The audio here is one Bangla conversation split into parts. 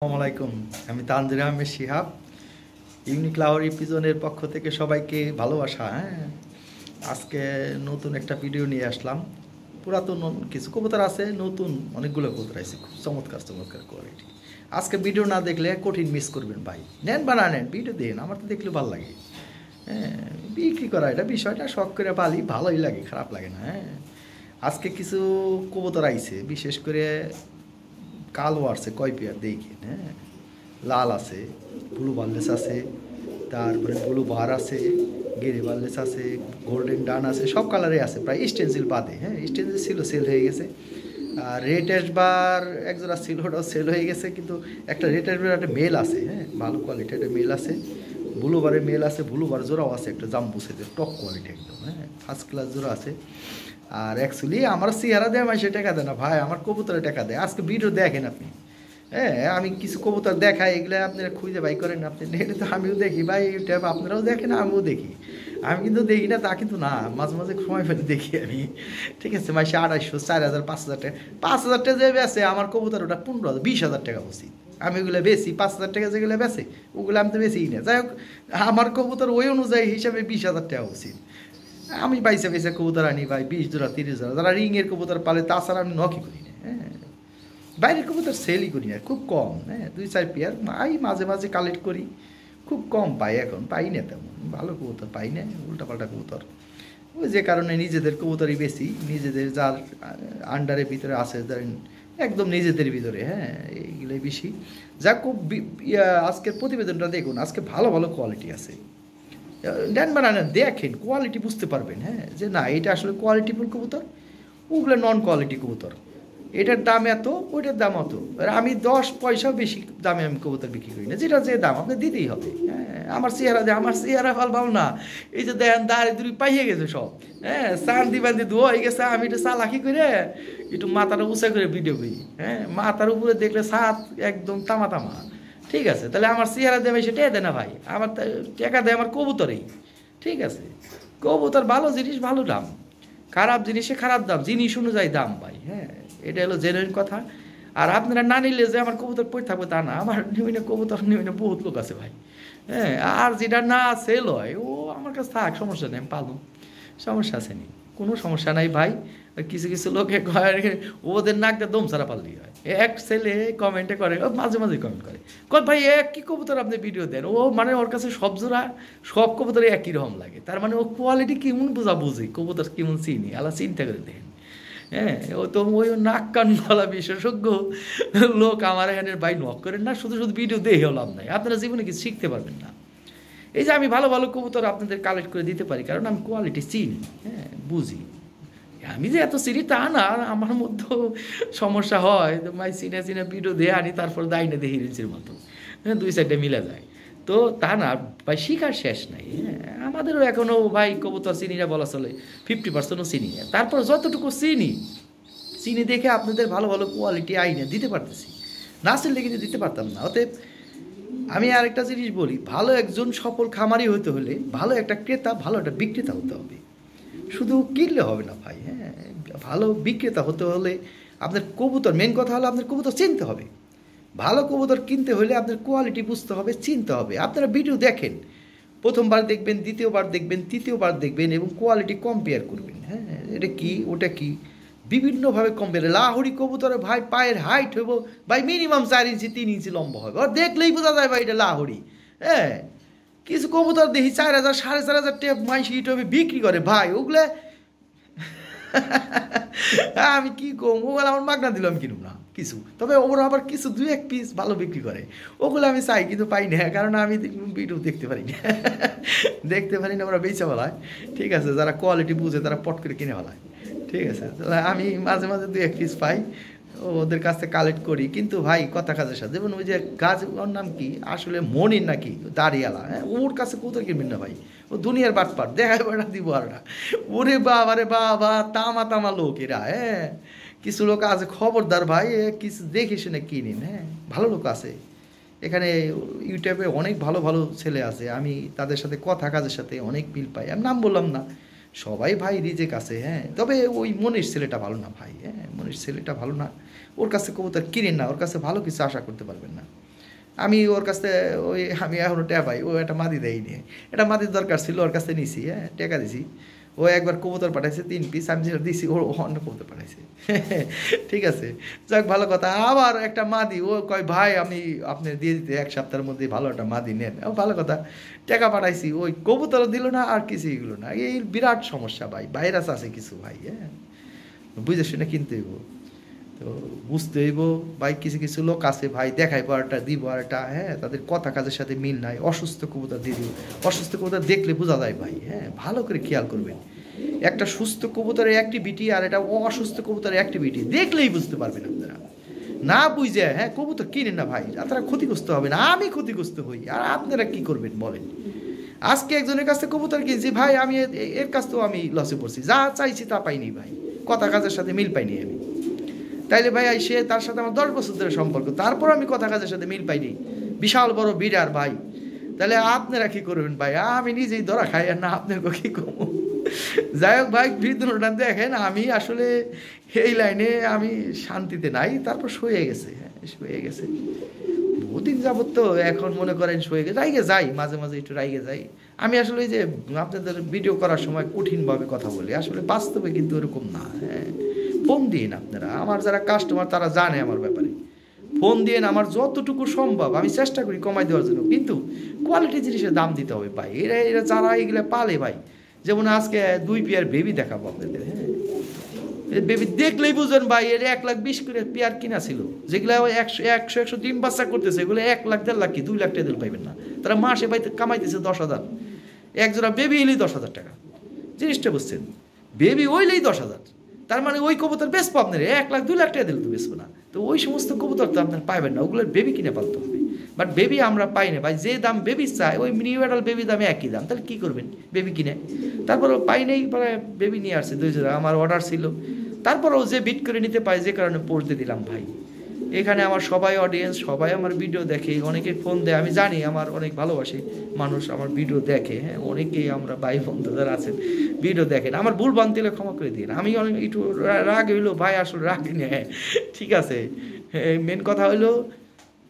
আসসালামু আলাইকুম। আমি তানজির আহমেদ শিহাব। ইউনিক লাহোরি পিজনের পক্ষ থেকে সবাইকে ভালোবাসা। আজকে নতুন একটা ভিডিও নিয়ে আসলাম। পুরাতন কিছু কবুতর আছে, নতুন অনেকগুলো কবুতর আছে, খুব চমৎকার চমৎকার কোয়ালিটি। আজকে ভিডিও না দেখলে কঠিন মিস করবেন ভাই। নেন বা না নেন, ভিডিও দেন, আমার তো দেখলে ভালো লাগে। হ্যাঁ, বিক্রি করা এটা বিষয়টা শখ করে পালি, ভালোই লাগে, খারাপ লাগে না। আজকে কিছু কবুতর আইছে, বিশেষ করে কালো আসছে কয় পেয়ার দেখেন। লাল আছে, ব্লু বার্লেস আছে, তারপরে ব্লু বার আছে, গেরে বার্লেস আছে, গোল্ডেন ডান আছে, সব কালারে আছে প্রায়, স্টেনসিল বাদে। স্টেনসিল ছিল, সেল হয়ে গেছে। আর রেড অ্যাশবার একজোড়া ছিল, ওটাও সেল হয়ে গেছে, কিন্তু একটা রেড অ্যাশবার একটা মেল আছে, ভালো কোয়ালিটি একটা মেল আছে। ব্লু বারে মেল আছে, ব্লু বার জোড়াও আছে, একটা জাম্বু সেটের টপ কোয়ালিটি একদম, ফার্স্ট ক্লাস জোড়া আছে। আর অ্যাকচুয়ালি আমার চেহারা দেয় মাসে টাকা দেয় না ভাই, আমার কবুতরে টাকা দেয়। আজকে ভিডিও দেখেন আপনি, আমি কিছু কবুতর দেখাই, এগুলো আপনারা খুঁজে বাই করেন আপনি নেটে, তো আমিও দেখি ভাই, ইউটিউব আপনারাও দেখেন, আমিও দেখি। আমি কিন্তু দেখি না তা কিন্তু না, মাঝে মাঝে সময় ফেলে দেখি আমি। ঠিক আছে, মাসে 250, 4000, 5000 টাকা, 5000 টাকা যে বেছে আমার কবুতর, ওটা 15,000, 20,000 টাকা উচিত। আমি ওগুলো বেশি 5,000 টাকা যেগুলো বেছে, ওগুলো আমি তো বেশি না। যাই হোক, আমার কবুতর ওই অনুযায়ী হিসাবে 20,000 টাকা উচিত। আমি বাইসে বাইসে কবুতর আনি ভাই, 20 জোড়া, 30 জোড়া, যারা রিংয়ের কবুতর পালে, তাছাড়া আমি নকি করি না। বাইরের কবুতর সেলই করি না, খুব কম। 2-4 পেয়ার মাঝে মাঝে কালেক্ট করি, খুব কম পাই, এখন পাই না তেমন ভালো কবুতর, পাই না, উল্টাপাল্টা কবুতর। ওই যে কারণে নিজেদের কবুতরই বেশি, নিজেদের যার আন্ডারের ভিতরে আছে, ধরেন একদম নিজেদের ভিতরে, এইগুলোই বেশি। যা খুব আজকের প্রতিবেদনটা দেখুন, আজকে ভালো ভালো কোয়ালিটি আছে। নেন বা না নেন, দেখেন কোয়ালিটি বুঝতে পারবেন, যে না এটা আসলে কোয়ালিটিফুল কবুতর, ওগুলো নন কোয়ালিটি কবুতর। এটার দাম এত, ওইটার দাম অত। আর আমি 10 পয়সাও বেশি দামে আমি কবুতর বিক্রি করি না, যেটা যে দাম আপনি দিতেই হবে। আমার চেহারা দেয়, আমার চেহারা ভালো না। এই যে দেখেন দাঁড়ি দুড়ি পাইয়ে গেছে সব, চান্দি বান্দি ধোয়া হয়ে গেছে। আমি একটু চালাকি করে একটু মাথাটা উঁচা করে ভিডিও করি, মাথার উপরে দেখলে ছাদ একদম তামা তামা। ঠিক আছে, তাহলে আমার চেহারা দেবে সেটা দেয় না ভাই, আমার টাকা দেয় আমার কবুতরেই। ঠিক আছে, কবুতর ভালো জিনিস ভালো দাম, খারাপ জিনিসে খারাপ দাম, জিনিস অনুযায়ী দাম ভাই। এটা হলো জেনুইন কথা। আর আপনারা না নিলে যে আমার কবুতর পড়ে থাকবে তা না, আমার নিমিনে কবুতর নিমিনে বহুত লোক আছে ভাই। আর যেটা না সেল হয় ও আমার কাছে থাক, সমস্যা নেই, আমি পাবো, সমস্যা আছে নি, কোনো সমস্যা নাই ভাই। কিছু কিছু লোকে কয় ওদের নাকটা দম ছাড়া পারলেই হয়। এক ছেলে কমেন্টে করে, ও মাঝে মাঝে কমেন্ট করে, কয় ভাই এক কি কবুতর আপনি ভিডিও দেন, ও মানে ওর কাছে সব জোড়া সব কবুতরে একই রকম লাগে, তার মানে ও কোয়ালিটি কেমন বোঝা বুঝি, কবুতর কেমন চিনি, আলা চিন্তা করে দেখেন। ও তো ওই নাক কান গলা বিশেষজ্ঞ লোক আমার এখানে ভাই নক করেন না, শুধু শুধু ভিডিও দেখেও লাভ নাই, আপনারা জীবনে কিছু শিখতে পারবেন না। এই যে আমি ভালো ভালো কবুতর আপনাদের কালেক্ট করে দিতে পারি, কারণ আমি কোয়ালিটি চিনি, বুঝি। আমি যে এত চিনি তা না, আমার মধ্যেও সমস্যা হয়, তো মাই চিনে চিনে ভিডিও দিয়ে আনি, তারপর দায় না দেখি রিলসের মতো, 2 সাইডে মিলে যায়। তো তা না ভাই, শিকার শেষ নাই। আমাদেরও এখনও ভাই কবুতর চিনি না বলা চলে, 50%ও চিনি না। তারপর যতটুকু চিনি চিনি দেখে আপনাদের ভালো ভালো কোয়ালিটি আইনে দিতে পারতেছি, না চিনলে কিন্তু দিতে পারতাম না। অতএব আমি আরেকটা জিনিস বলি, ভালো একজন সফল খামারি হতে হলে ভালো একটা ক্রেতা, ভালো একটা বিক্রেতা হতে হবে। শুধু কিনলে হবে না ভাই, ভালো বিক্রেতা হতে হলে আপনার কবুতর, মেন কথা হলো আপনার কবুতর চিনতে হবে। ভালো কবুতর কিনতে হলে আপনার কোয়ালিটি বুঝতে হবে, চিনতে হবে। আপনারা ভিডিও দেখেন, প্রথমবার দেখবেন, দ্বিতীয়বার দেখবেন, তৃতীয়বার দেখবেন, এবং কোয়ালিটি কম্পেয়ার করবেন। এটা কি ওটা কি, বিভিন্নভাবে কম্পেয়ার। লাহোরি কবুতরে ভাই পায়ের হাইট হইব ভাই মিনিমাম 4 ইঞ্চি 3 ইঞ্চি লম্বা হবে, আর দেখলেই বোঝা যায় ভাই এটা লাহোরি। কিছু কবুতর দেখি 4,000, 4,500 টাকা মাইসি হিটবে বিক্রি করে ভাই, ওগুলো আমি কি কম, ওগুলো আমার মাগনা দিলাম কিনুম না কিছু, তবে ওরা আবার কিছু 2-1 পিস ভালো বিক্রি করে, ওগুলো আমি চাই কিন্তু পাই না, কারণ আমি ভিডিও দেখতে পারি না। দেখতে পারি না, ওরা বেচা বলায়। ঠিক আছে, যারা কোয়ালিটি বুঝে তারা পট করে কিনে বলায়। ঠিক আছে, তাহলে আমি মাঝে মাঝে 2-1 পিস পাই, ওদের কাছ থেকে কালেক্ট করি। কিন্তু ভাই কথা কাজের সাথে, যেমন ওই যে গাছ, ওর নাম কি আসলে, মনির নাকি, দাঁড়িয়ালা, ওর কাছে কোথাও কিনবেন না ভাই, ও দুনিয়ার বাটপার, দেখায় বেড়া দিব আর না। ওরে বাবা রে বাবা, তামা তামা লোক এরা। কিছু লোক আছে খবরদার ভাই, কিছু দেখে শুনে কিনিন। ভালো লোক আছে এখানে, ইউটিউবে অনেক ভালো ভালো ছেলে আছে, আমি তাদের সাথে কথা কাজের সাথে অনেক মিল পাই। আমি নাম বললাম না, সবাই ভাই রিজেক আছে। তবে ওই মনির ছেলেটা ভালো না ভাই, মনির ছেলেটা ভালো না, ওর কাছে কবুতর কিনেন না, ওর কাছে ভালো কিছু আশা করতে পারবেন না। আমি ওর কাছে আমি এখনও টেয়া পাই, ও একটা মাদি দেয়নি, এটা মাদির দরকার ছিল, ওর কাছে নিছি, হ্যাঁ টেকা দিছি। ও একবার কবুতর পাঠাইছে 3 পিস, আমি যেটা দিছি ওর অন্য কবুতর পাঠাইছে। ঠিক আছে, যাক ভালো কথা। আবার একটা মাদি, ও কয় ভাই আমি আপনি দিয়ে দিতে 1 সপ্তাহের মধ্যে ভালো একটা মাদি নেন, ভালো কথা। টাকা পাঠাইছি, ওই কবুতরও দিল না আর কিছুই এগুলো না। এই বিরাট সমস্যা ভাই, ভাইরাস আছে কিছু ভাই, হ্যাঁ বুঝে শুনে কিনতে হইব, তো বুঝতে হইব ভাই। কিছু কিছু লোক আছে ভাই, দেখাই পরটা দিব আর একটা, হ্যাঁ তাদের কথা কাজের সাথে মিল নাই, অসুস্থ কবুতর দিয়ে দিব। অসুস্থ কবুতর দেখলে বোঝা যায় ভাই, হ্যাঁ ভালো করে খেয়াল করবেন। একটা সুস্থ কবুতরের অ্যাক্টিভিটি আর এটা অসুস্থ কবুতরের অ্যাক্টিভিটি দেখলেই বুঝতে পারবেন আপনারা। না বুঝে হ্যাঁ কবুতর কিনেন না ভাই, আপনারা ক্ষতিগ্রস্ত হবে না, আমি ক্ষতিগ্রস্ত হই, আর আপনারা কি করবেন বলেন। আজকে একজনের কাছ থেকে কবুতর কিনছি ভাই, আমি এর কাছ থেকেও আমি লসে পড়ছি, যা চাইছি তা পাইনি ভাই, কথা কাজের সাথে মিল পাইনি আমি। তাইলে ভাই সে তার সাথে আমার 10 বছর ধরে সম্পর্ক, তারপর আমি কথা কাজের সাথে মিল পাইনি, বিশাল বড় বিড়ার ভাই। তাহলে আপনারা কি করবেন ভাই, আমি নিজেই ধরা খাই আর না আপনাকে কি কমো। যাই হোক ভাই, বিদ্রোহটা দেখেন, আমি আসলে এই লাইনে আমি শান্তিতে নাই, তারপর শুয়ে গেছে, হ্যাঁ শুয়ে গেছে বহুদিন যাবত, তো এখন মনে করেন শুয়ে গেছে, রাইগে যাই মাঝে মাঝে একটু রাইগে যাই। আমি আসলে যে আপনাদের ভিডিও করার সময় কঠিনভাবে কথা বলি, আসলে বাস্তবে কিন্তু এরকম না, হ্যাঁ ফোন দিন আপনারা, আমার যারা কাস্টমার তারা জানে আমার ব্যাপারে, ফোন দিয়ে আমার যতটুকু সম্ভব আমি চেষ্টা করি কমাই দেওয়ার জন্য, কিন্তু কোয়ালিটি জিনিসের দাম দিতে হবে ভাই। এরা যারা এগুলো পালে ভাই, যেমন আজকে 2 পেয়ার বেবি দেখাবো আপনাদের, হ্যাঁ বেবি দেখলেই বুঝবেন ভাই, এর 1,20,000 করে পেয়ার কিনা ছিল, যেগুলো 100 ডিম বাচ্চা করতেছে, এগুলো 1 লাখ 1.5 লাখ কি 2 লাখ টাকা পাইবেন না, তারা মাসে পাইতে কামাইতেছে 10,000, একজোড়া বেবি এলেই 10,000 টাকা। জিনিসটা বুঝছেন, বেবি ওইলেই 10,000, তার মানে ওই কবুতর বেচবো আপনার 1 লাখ 2 লাখ টাকা দিলে তো বেচবো না। তো ওই সমস্ত কবুতর তো আপনার পাইবেন না, ওগুলোর বেবি কিনে পালতে হবে। বাট বেবি আমরা পাই না ভাই, যে দাম বেবি চাই ওই নিউ অ্যাডাল্ট বেবি দামে একই দাম, তাহলে কী করবেন বেবি কিনে। তারপর পাই নেই, পরে বেবি নিয়ে আসছে 2 জোড়া, আমার অর্ডার ছিল, তারপরেও যে বিট করে নিতে পারে, যে কারণে পড়তে দিলাম ভাই। এখানে আমার সবাই অডিয়েন্স, সবাই আমার ভিডিও দেখে, অনেকে ফোন দেয়, আমি জানি আমার অনেক ভালোবাসে মানুষ আমার ভিডিও দেখে, হ্যাঁ অনেকেই আমরা ভাই বন্ধু যারা আছেন ভিডিও দেখেন, আমার ভুল বানতিলে ক্ষমা করে দিন। আমি অনেক একটু রাগ হইলো ভাই, আসলে রাগ নিয়ে, হ্যাঁ ঠিক আছে, মেন কথা হইলো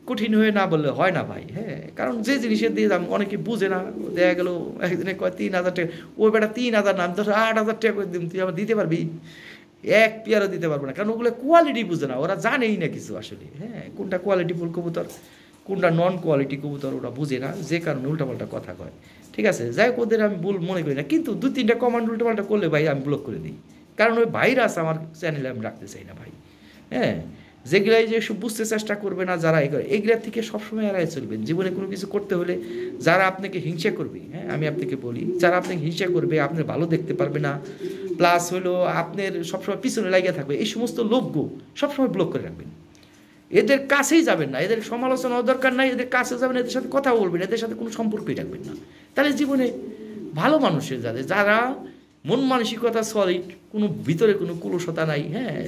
কঠিন হয়ে না বললে হয় না ভাই, হ্যাঁ কারণ যে জিনিসের দিয়ে দাম অনেকে বুঝে না, দেখা গেলো একদিনে কয় 3,000 টাকা, ওই বেটা 3,000 নাম 8,000 টাকা করে দিন, তুই আবার দিতে পারবি, 1 পেয়ারও দিতে পারবে না, কারণ ওগুলো কোয়ালিটি বুঝে না, ওরা জানেই না কিছু আসলে, হ্যাঁ কোনটা কোয়ালিটি ফুল কবুতর কোনটা নন কোয়ালিটি কবুতর ওরা বুঝে না, যে কারণে উল্টাপাল্টা কথা কয়। ঠিক আছে, যাই হোক ওদের আমি ভুল মনে করি না, কিন্তু 2-3টা কমান্ড উল্টাপাল্টা করলে ভাই আমি ব্লক করে দিই, কারণ ওই ভাইরাস আমার চ্যানেলে আমি রাখতে চাই না ভাই, হ্যাঁ যেগুলাই যে একটু বুঝতে চেষ্টা করবে না যারা এগুলার থেকে সবসময় এড়াই চলবেন। জীবনে কোনো কিছু করতে হলে যারা আপনাকে হিংসা করবে, হ্যাঁ আমি আপনাকে বলি, যারা আপনাকে হিংসা করবে, আপনার ভালো দেখতে পারবে না, প্লাস হলো আপনার সবসময় পিছনে লাগিয়ে থাকবে, এই সমস্ত লোকগো সবসময় ব্লক করে রাখবেন, এদের কাছেই যাবেন না, এদের সমালোচনার দরকার নাই, এদের কাছে যাবেন, এদের সাথে কথা বলবেন, এদের সাথে কোনো সম্পর্কই রাখবেন না। তাহলে জীবনে ভালো মানুষের যারা মন মানসিকতা সলিড, কোনো ভিতরে কোনো কুলসতা নাই, হ্যাঁ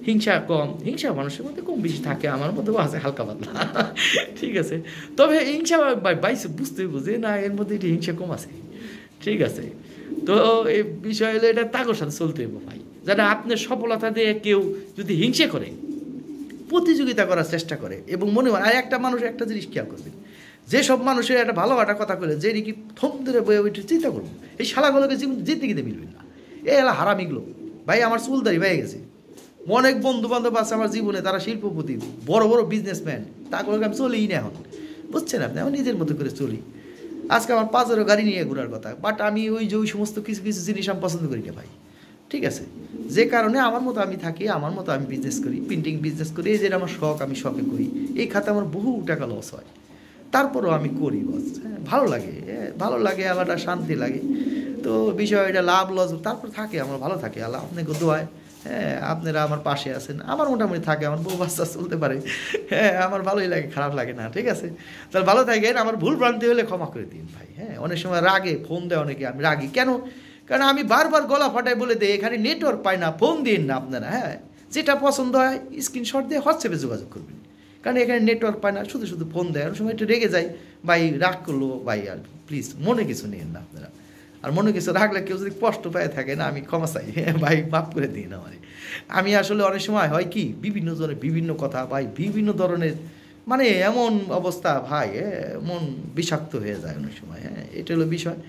হিংসা কম, হিংসা মানুষের মধ্যে কম বেশি থাকে, আমার মধ্যেও আছে হালকা পাতলা, ঠিক আছে, তবে হিংসা বাইসে বুঝতে বুঝে না এর মধ্যে এটি হিংসা কম আছে, ঠিক আছে। তো এই বিষয় হলো এটা তাগর সাথে চলতে হইব ভাই, যারা আপনার সফলতা দিয়ে কেউ যদি হিংসা করে, প্রতিযোগিতা করার চেষ্টা করে, এবং মনে হয় আর একটা মানুষ একটা জিনিস খেয়াল করবেন, যেসব মানুষের একটা ভালো একটা কথা বলে যে কি থম ধরে বয়ে উঠে চিন্তা করবো, এই শালাগুলোকে জীবন জিতে গিতে মিলবেন না, এই এলা হারামিগুলো ভাই। আমার চুলদারি হয়ে গেছে, অনেক বন্ধু বান্ধব আছে আমার জীবনে, তারা শিল্পপতি, বড় বড় বিজনেসম্যান, তারপরে আমি চলিই না এখন, বুঝছেন আপনি, আমি নিজের মতো করে চলি। আজকে আমার 5 গাড়ি নিয়ে ঘোরার কথা, বাট আমি ওই যে ওই সমস্ত কিছু কিছু জিনিস আমি পছন্দ করি না ভাই, ঠিক আছে, যে কারণে আমার মতো আমি থাকি, আমার মতো আমি বিজনেস করি, প্রিন্টিং বিজনেস করি, এই যে আমার শখ, আমি শখে করি, এই খাতে আমার বহু টাকা লস হয়, তারপরও আমি করি বস, হ্যাঁ ভালো লাগে, ভালো লাগে, আলাদা শান্তি লাগে। তো বিষয় এটা লাভ লস তারপর থাকে, আমার ভালো থাকে, আল্লাহ আপনাকে দোয়ায়, হ্যাঁ আপনারা আমার পাশে আছেন, আমার মোটামুটি থাকে, আমার বউ বাচ্চা চলতে পারে, হ্যাঁ আমার ভালোই লাগে, খারাপ লাগে না, ঠিক আছে। তাহলে ভালো থাকেন, আমার ভুল ভ্রান্তি হলে ক্ষমা করে দিন ভাই, হ্যাঁ অনেক সময় রাগে ফোন দেয় অনেকে, আমি রাগি কেন, কারণ আমি বারবার গলা ফাটাই বলে দিই এখানে নেটওয়ার্ক পায় না, ফোন দিন না আপনারা, হ্যাঁ যেটা পছন্দ হয় স্ক্রিনশট দিয়ে হোয়াটসঅ্যাপে যোগাযোগ করবেন, কারণ এখানে নেটওয়ার্ক পায় না, শুধু শুধু ফোন দেয়, অনেক সময় একটু রেগে যায় ভাই, রাগ করলো ভাই, আর প্লিজ মনে কিছু নেন না আপনারা, আর মনে কিছু রাখলে কেউ যদি কষ্ট পায় থাকে না, আমি ক্ষমা চাই ভাই, মাফ করে দিন আমারে। আমি আসলে অনেক সময় হয় কি বিভিন্ন জনের বিভিন্ন কথা ভাই, বিভিন্ন ধরনের মানে এমন অবস্থা ভাই, মন বিষাক্ত হয়ে যায় অনেক সময়। হ্যাঁ, এটা হলো বিষয়।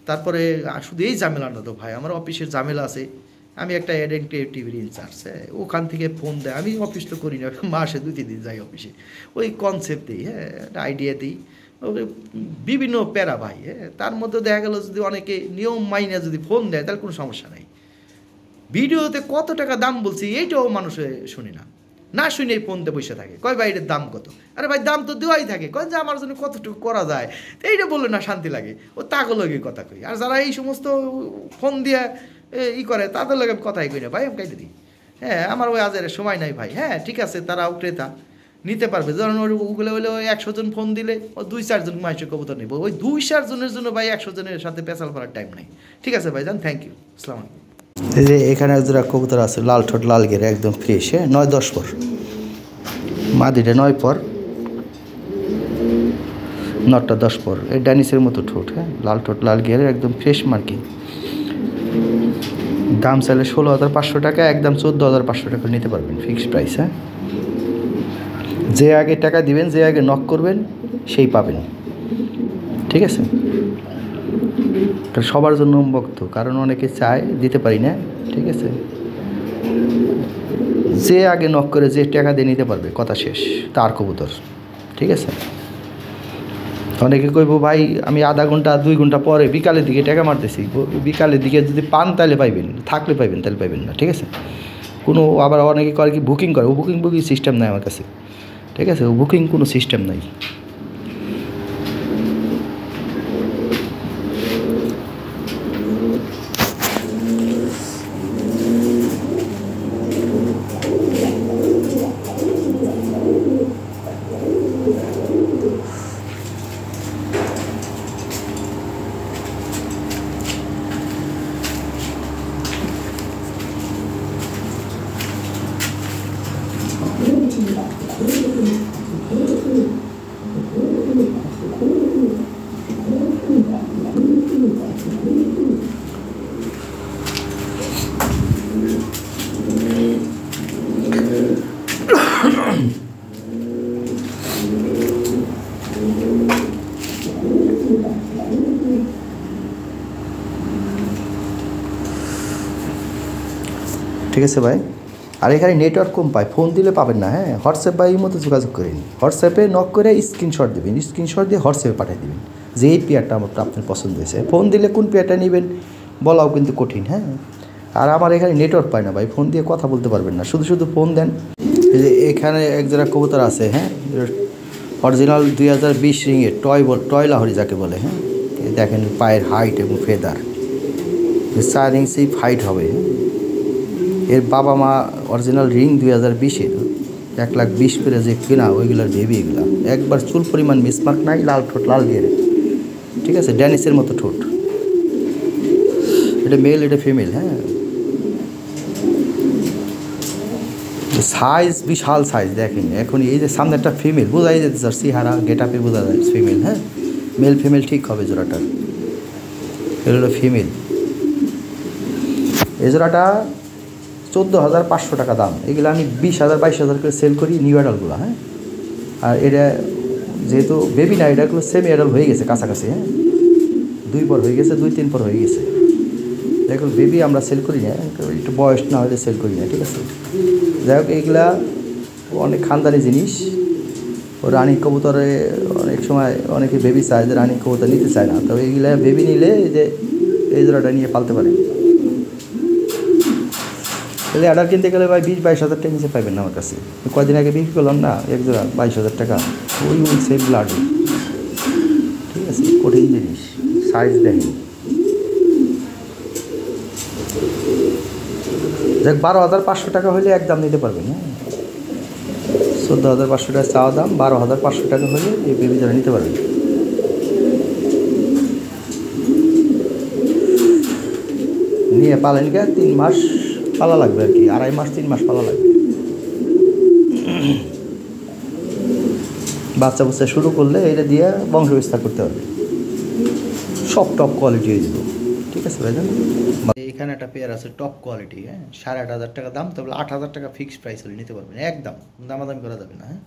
তারপরে শুধু এই ঝামেলাটা তো ভাই, আমার অফিসের ঝামেলা আছে। আমি একটা টিভির ইনচার্জ, হ্যাঁ, ওখান থেকে ফোন দেয়। আমি অফিস তো করি না, মাসে 2-3 দিন যাই অফিসে, ওই কনসেপ্ট দিই, হ্যাঁ, একটা আইডিয়া দিই। বিভিন্ন প্যারা ভাই, হ্যাঁ, তার মধ্যে দেখা গেল যদি অনেকে নিয়ম মাইনে যদি ফোন দেয় তাহলে কোনো সমস্যা নাই। ভিডিওতে কত টাকা দাম বলছি এইটাও মানুষে শুনি না, না শুনে ফোনতে বসে থাকে, কয় ভাই এটার দাম কত? আরে ভাই দাম তো দেওয়াই থাকে, কয় যে আমার জন্য কতটুকু করা যায়, এইটা বললে না শান্তি লাগে, ও তাকে লগে কথা কই। আর যারা এই সমস্ত ফোন দিয়ে করে তাদের লগে আমি কথাই কই না ভাই, আমি কাইতে দিই। হ্যাঁ, আমার ওই আজের সময় নাই ভাই। হ্যাঁ ঠিক আছে, তারাও ক্রেতা নিতে পারবে, ধরুন ওগুলো হলে ওই 100 জন ফোন দিলে ও 2-4 জন মানুষের কবুতর নেব, ওই 2-4 জনের জন্য ভাই 100 জনের সাথে পেঁচাল করার টাইম নাই। ঠিক আছে ভাই, যান, থ্যাংক ইউ, আসসালামু আলাইকুম। এই যে এখানে এক জোড়া কবুতর আছে, লাল ঠোঁট লাল ঘেরে, একদম ফ্রেশ। হ্যাঁ, 9-10 পর মাদিটা 9 পর, নটটা 10 পর। এই ড্যানিসের মতো ঠোঁট, হ্যাঁ, লাল ঠোঁট লাল ঘেরে, একদম ফ্রেশ মার্কিং। দাম চাইলে 16,500 টাকা, একদম 14,500 টাকা নিতে পারবেন, ফিক্সড প্রাইস। হ্যাঁ, যে আগে টাকা দিবেন, যে আগে নক করবেন সেই পাবেন। ঠিক আছে, সবার জন্য উন্মুক্ত, কারণ অনেকে চায়, দিতে পারি না। ঠিক আছে, যে আগে নক করে যে টাকা দিয়ে নিতে পারবে, কথা শেষ, তার কবুতর। ঠিক আছে, অনেকে কইব ভাই আমি আধা ঘন্টা 2 ঘন্টা পরে বিকালের দিকে টাকা মারতেছি, বিকালের দিকে যদি পান তাহলে পাইবেন, থাকলে পাইবেন, তাহলে পাইবেন না। ঠিক আছে, কোনো আবার অনেকে করে কি বুকিং করে, ও বুকিং সিস্টেম নাই আমার কাছে। ঠিক আছে, ও বুকিং কোনো সিস্টেম নাই। ঠিক আছে ভাই, আর এখানে নেটওয়ার্ক কম পায়, ফোন দিলে পাবেন না। হ্যাঁ, হোয়াটসঅ্যাপ বা এই মতো যোগাযোগ করেন, হোয়াটসঅ্যাপে নক করে স্ক্রিনশট দেবেন, স্ক্রিনশট দিয়ে হোয়াটসঅ্যাপে পাঠিয়ে দেবেন যে এই পেয়ারটা আমার আপনার পছন্দ হয়েছে। ফোন দিলে কোন পেয়ারটা নেবেন বলাও কিন্তু কঠিন। হ্যাঁ, আর আমার এখানে নেটওয়ার্ক পায় না ভাই, ফোন দিয়ে কথা বলতে পারবেন না, শুধু শুধু ফোন দেন। এই যে এখানে এক জোড়া কবুতর আছে, হ্যাঁ, অরিজিনাল 2020 রিংয়ের টয় লাহরি যাকে বলে। হ্যাঁ, দেখেন পায়ের হাইট এবং ফেদার 4 ইঞ্চি হাইট হবে। এর বাবা মা অরিজিনাল রিং 2020-এর, 1,20,000 করে যে কেনা ওইগুলোর বেবি, এগুলা একবার চুল পরিমাণ মিসমার্ক নাই, লাল ঠোঁট লাল ঘেরে। ঠিক আছে, ড্যানিসের মতো ঠোঁট। এটা মেল, এটা ফিমেল। হ্যাঁ, সাইজ বিশাল সাইজ দেখেন। এখন এই যে সামনে একটা ফিমেল, বোঝাই যেতে স্যার সিহারা গেট আপে বোঝা যায় ফিমেল। হ্যাঁ, মেল ফিমেল ঠিক হবে জোড়াটার। এটা হলো ফিমেল। এই জোড়াটা 14,500 টাকা দাম। এগুলো আমি 20,000-22,000 করে সেল করি, নিউ অ্যাডালগুলো। হ্যাঁ, আর এটা যেহেতু বেবি না, এটাগুলো সেমি অ্যাডাল হয়ে গেছে কাছাকাছি। হ্যাঁ, 2 পর হয়ে গেছে, 2-3 পর হয়ে গেছে। দেখুন বেবি আমরা সেল করি না, একটু বয়স না হলে সেল করি না। ঠিক আছে, যাই হোক এইগুলা অনেক খানদানি জিনিস। ও রানী কবুতরে অনেক সময় অনেকে বেবি চায়, যে রানী কবুতর নিতে চায় না, তবে এইগুলা বেবি নিলে যে এই জোড়াটা নিয়ে পালতে পারে। তাহলে অর্ডার কিনতে গেলে ভাই 20-22 হাজার টাকা নিচে পাইবেন না আমার কাছে। কয়দিন আগে বিক্রি করলাম না এক জোড়া 22,000 টাকা, ওই সেম ব্লাড। ঠিক আছে, কঠিন জিনিস, সাইজ দেখেন। দেখ 12,500 টাকা হলে একদম নিতে পারবেন। হ্যাঁ, 14,500 টাকা চাওয়া দাম, 12,500 টাকা হলে এই বেবি জোড়া নিতে পারবেন। নিয়ে পালেন কে 3 মাস পালা লাগবে আর কি, 2.5 মাস 3 মাস পালা লাগবে। বাচ্চা বাচ্চা শুরু করলে এটা দিয়ে বংশ বিস্তার করতে হবে, সব টপ কোয়ালিটি হয়ে যাবে। ঠিক আছে ভাইজান, এখানে একটা পেয়ার আছে টপ কোয়ালিটি। হ্যাঁ, 8,500 টাকা দাম, তবে 8,000 টাকা ফিক্সড প্রাইস হলে নিতে পারবেন, একদম দামাদামি করা যাবে না। হ্যাঁ,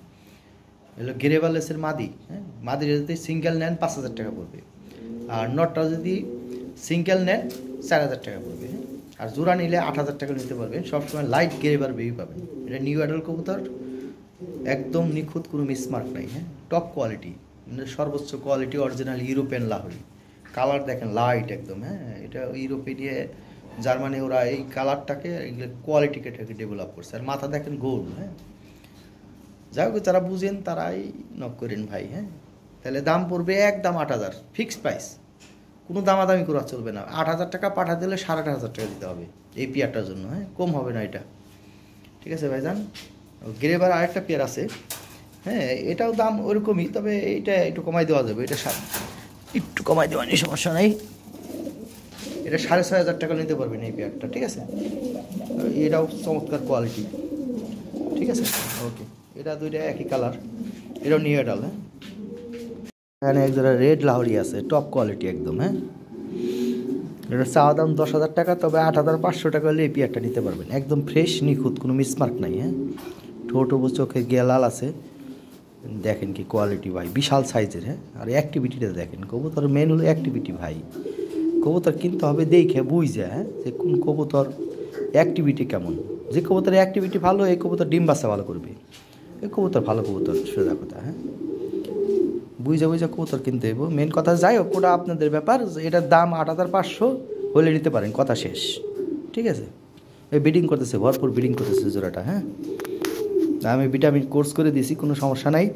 এগুলো গেরেবালেসের মাদি, হ্যাঁ, মাদির যদি সিঙ্গেল নেন 5,000 টাকা পড়বে, আর নটটা যদি সিঙ্গেল নেন 4,000 টাকা পড়বে, হ্যাঁ। আর জোড়া নিলে 8,000 টাকা নিতে পারবেন। সবসময় লাইট গেরেবার বেবি পাবেন। এটা নিউ অ্যাডাল্ট কবুতর, একদম নিখুঁত, কোনো মিসমার্ক নাই, হ্যাঁ, টপ কোয়ালিটি, মানে সর্বোচ্চ quality, original European Lahori. Colour দেখেন লাইট একদম, হ্যাঁ, এটা ইউরোপে দিয়ে জার্মানি ওরা এই কালারটাকে কোয়ালিটিকে ডেভেলপ করছে। আর মাথা দেখেন গোল, হ্যাঁ। যাই হোক, যারা বুঝেন তারাই নক করেন ভাই, হ্যাঁ। তাহলে দাম পড়বে একদম 8,000, ফিক্সড প্রাইস, কোনো দামাদামি করা চলবে না। 8,000 টাকা পাঠা দিলে 8,500 টাকা দিতে হবে এই পেয়ারটার জন্য, হ্যাঁ, কম হবে না এটা। ঠিক আছে ভাইজান। গ্রেবার আরেকটা পেয়ার আছে, হ্যাঁ, এটাও দাম ওরকমই, তবে এটা একটু কমাই দেওয়া যাবে, এটা একটু কমাই দেওয়া নেই, সমস্যা নেই। এটা 6,500 টাকা নিতে পারবেন এই পেয়ারটা, ঠিক আছে। এটাও চমৎকার কোয়ালিটি, ঠিক আছে। ওকে, এটা দুইটা একই কালার, এটাও নিউ অ্যাডাল, হ্যাঁ। এখানে একজোড়া রেড লাহোরি আছে, টপ কোয়ালিটি একদম, হ্যাঁ। এটা চাওয়া দাম 10,000 টাকা, তবে 8,500 টাকা হলে এই পেয়ারটা নিতে পারবেন। একদম ফ্রেশ, নিখুঁত, কোনো মিসমার্ক নাই, হ্যাঁ। ঠোঁট ও চোখে গেলাল আছে, দেখেন কি কোয়ালিটি ভাই, বিশাল সাইজের, হ্যাঁ। আর অ্যাক্টিভিটিটা দেখেন, কবুতর মেন হলো অ্যাক্টিভিটি ভাই। কবুতর কিনতে হবে দেখে বুঝে, হ্যাঁ, যে কোন কবুতর অ্যাক্টিভিটি কেমন। যে কবুতরের অ্যাক্টিভিটি ভালো, এই কবুতর ডিম বাচ্চা ভালো করবে, এই কবুতর ভালো কবুতর, সোজা কথা, হ্যাঁ। বুঝে বুঝে কবুতর কিনতে হইব, মেন কথা। যাই হোক, ওটা আপনাদের ব্যাপার। এটার দাম 8,500 হলে নিতে পারেন, কথা শেষ, ঠিক আছে। এই ব্রিডিং করতেছে, ভরপুর ব্রিডিং করতেছে জোড়াটা, হ্যাঁ। আমি ভিটামিন কোর্স করে দিয়েছি, কোনো সমস্যা নাই।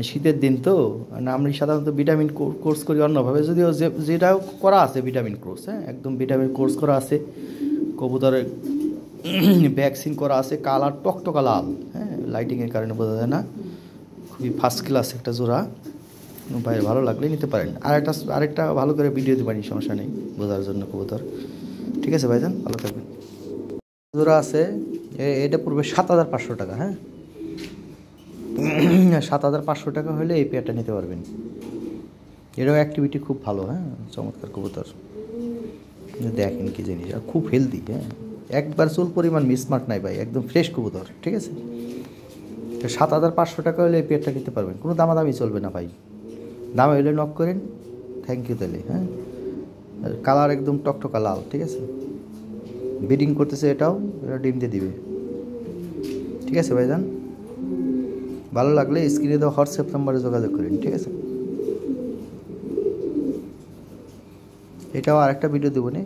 শীতের দিন তো, না আমি সাধারণত ভিটামিন কোর্স করি অন্যভাবে, যদিও যেটাও করা আছে ভিটামিন কোর্স, হ্যাঁ, একদম ভিটামিন কোর্স করা আছে। কবুতরের ভ্যাকসিন করা আছে, কালার টকটকা লাল, হ্যাঁ, লাইটিংয়ের কারণে বোঝা যায় না। খুবই ফার্স্ট ক্লাস একটা জোড়া, ভাই ভালো লাগলে নিতে পারেন। আরেকটা ভালো করে ভিডিও দিবেন, সমস্যা নেই, বোঝার জন্য কবুতর, ঠিক আছে ভাইজান, ভালো থাকবেন। জোড়া আছে, এটা পড়বে 7,500 টাকা, হ্যাঁ। 7,500 টাকা হলে এই পেয়ারটা নিতে পারবেন। এটাও অ্যাক্টিভিটি খুব ভালো, হ্যাঁ, চমৎকার কবুতর, দেখেন কি জিনিস, আর খুব হেলদি, হ্যাঁ, একবার চুল পরিমাণ মিসমার্ক নাই ভাই, একদম ফ্রেশ কবুতর, ঠিক আছে। 7,500 টাকা হলে এই পেয়ারটা নিতে পারবেন, কোনো দামাদামি চলবে না ভাই। দাম হলে নক করেন, থ্যাংক ইউ তাহলে, হ্যাঁ। কালার একদম টকটকা লাল, ঠিক আছে। ব্রিডিং করতেছে, এটা ডিম দিয়ে দিবে, ঠিক আছে ভাইজান। ভালো লাগলে স্ক্রিনে দেওয়া হোয়াটসঅ্যাপ নাম্বারে যোগাযোগ করেন, ঠিক আছে। এটাও আরেকটা ভিডিও দেবো নি,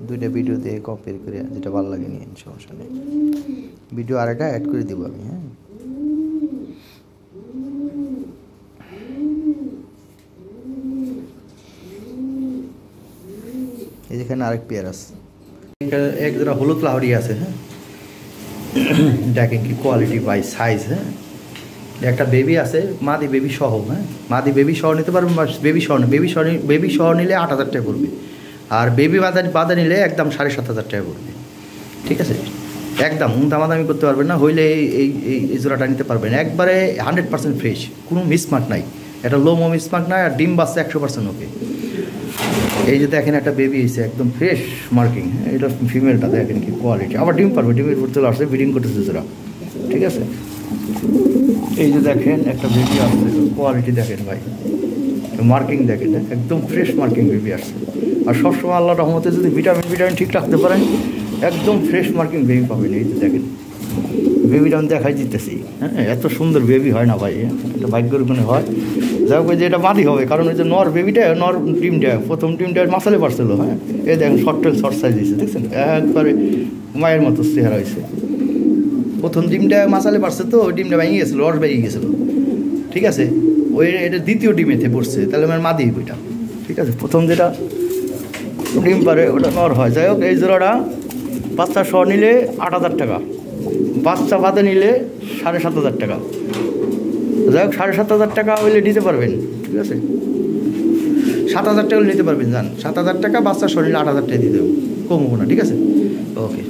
দুইটা ভিডিও দিয়ে কম্পেয়ার করে, যেটা ভালো লাগে নিয়ে, সমস্যা নেই। ভিডিও আরেকটা অ্যাড করে দেবো আমি, হ্যাঁ। এই যেখানে আরেক পেয়ার আছে, এক জোড়া হলুদ লাহোরি আছে, হ্যাঁ। দেখেন কি কোয়ালিটি বাই সাইজ, হ্যাঁ। একটা বেবি আছে, মাদি বেবি সহ, হ্যাঁ, মাদি বেবি সহ নিতে পারবেন, বা বেবি সহ নিলে 8,000 টাকা পড়বে, আর বেবি বাদা নিলে একদম 7,500 টাকা পড়বে, ঠিক আছে। একদম দামাদামি করতে পারবেন না, হইলে এই জোড়াটা নিতে পারবেন। একবারে 100% ফ্রেশ, কোনো মিসমার্ক নাই, এটা লোমো মিসমার্ক নাই, আর ডিম বাচ্চা 100% ওকে। এই যে দেখেন একটা বেবি হয়েছে, একদম ফ্রেশ মার্কিং, এটা ফিমেলটা দেখেন কি কোয়ালিটি, আবার ডিম পারবে, ডিমের উপর চলে আসছে, ব্রিডিং করতেছে জোড়া, ঠিক আছে। এই যে দেখেন একটা বেবি আসছে, কোয়ালিটি দেখেন ভাই, মার্কিং দেখেন, একদম ফ্রেশ মার্কিং বেবি আসছে। আর সবসময় আল্লাহ রহমতে যদি ভিটামিন ঠিক রাখতে পারেন, একদম ফ্রেশ মার্কিং বেবি পাবেন। এই যে দেখেন বেবিটা আমি দেখাই দিতেছি, হ্যাঁ, এত সুন্দর বেবি হয় না ভাই, এটা ভাগ্যের গুণে হয়। যাই হোক, যে এটা বাঁধি হবে, কারণ ওই যে নর বেবিটা, নর ডিমটা, প্রথম ডিমটা মাসালে পারছিল, হ্যাঁ। এই দেখেন শর্ট সাইজ দিয়েছে, দেখছেন, একবারে মায়ের মতো চেহারা হয়েছে। প্রথম ডিমটা মাসালে পারছে, তো ওই ডিমটা ভেঙে গেছিলো, রস বেরিয়ে গেছিলো, ঠিক আছে। এটা দ্বিতীয় ডিমেতে পড়ছে, তাহলে আমার মাদি ওইটা, ঠিক আছে। প্রথম যেটা ডিম পারে ওটা নর হয়। যাই হোক, এই জোড়াটা বাচ্চা সহ নিলে 8,000 টাকা, বাচ্চা বাদে নিলে 7,500 টাকা। যাই হোক, 7,500 টাকা হইলে নিতে পারবেন, ঠিক আছে। 7,000 টাকা নিতে পারবেন, যান 7,000 টাকা, বাচ্চা সহ নিলে 8,000 টাকা দিয়ে দেবো, কম হবো না, ঠিক আছে। ওকে,